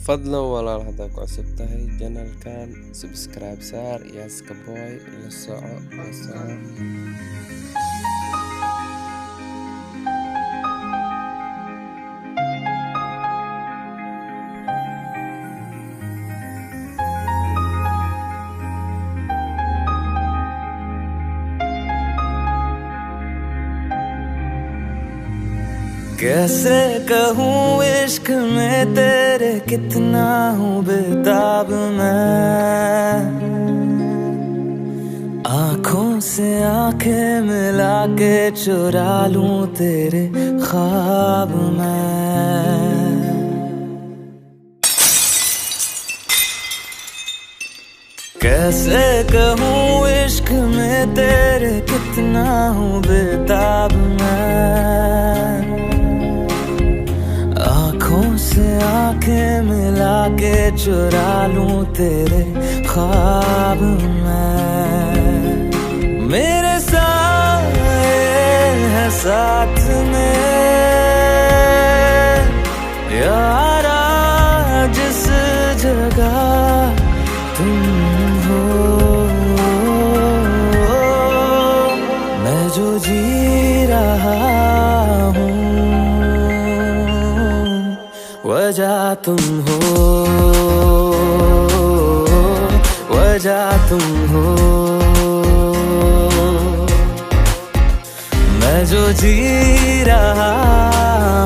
fadlan walaal haddaad ku cusub tahay janalkan subscribe saar yaskaboy la soco. कैसे कहूँ इश्क में तेरे कितना हूँ बेताब मैं, आँखों से आंखें मिला के चुरा लूं तेरे ख्वाब मैं। कैसे कहूँ इश्क में तेरे कितना हूँ बेताब मैं, आँखों से आंखें मिला के चुरा लूं तेरे ख्वाब मैं। मेरे साए है साथ में यारा जिस जगह तुम हो, मैं जो जी रहा हूँ वजह तुम हो, वजह तुम हो। मैं जो जी रहा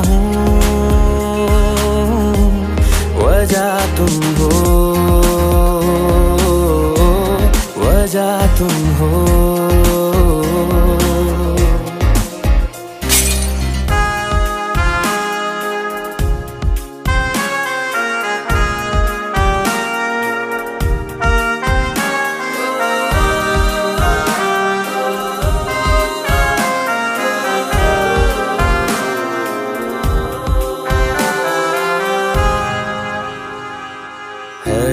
हूँ वजह तुम हो, वजह तुम हो।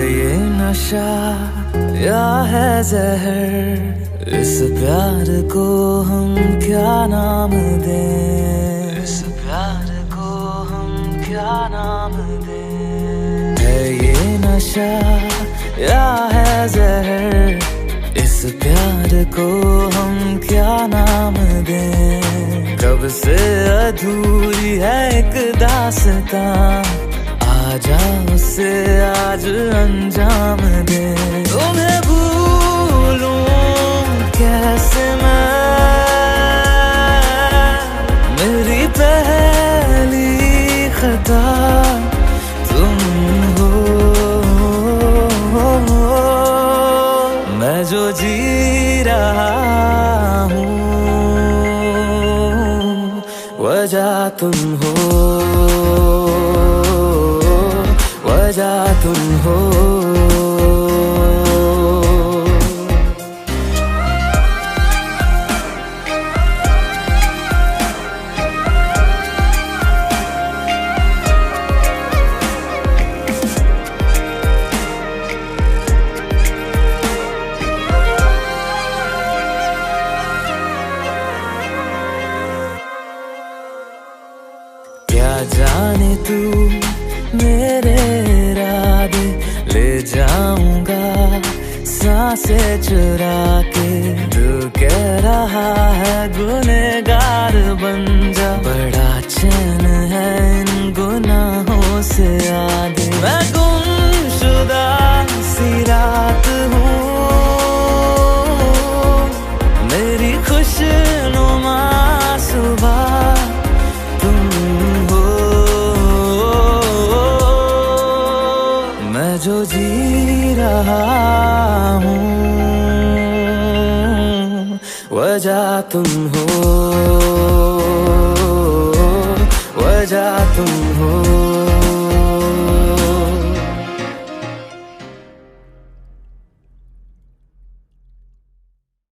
ये नशा या है जहर, इस प्यार को हम क्या नाम दें, इस प्यार को हम क्या नाम दें। है ये नशा या है जहर, इस प्यार को हम क्या नाम दें। कब से अधूरी है एक दास्तां, आजा उसे आज अंजाम दे। तुम्हें भूलूं कैसे मैं, मेरी पहली खता तुम हो। मैं जो जी रहा हूँ वजह तुम हो, वजह तुम हो। क्या जाने तू मेरे इरादे ले जाऊंगा सांसें चुरा के। दिल कह रहा है गुनहगार बन जा, बड़ा चैन है इन गुनाहों से आगे। मैं गुमशुदा सी रात हूँ, मेरी खुशनुमा सुबह जो जी रहा हूँ वजह तुम हो, वजह तुम हो।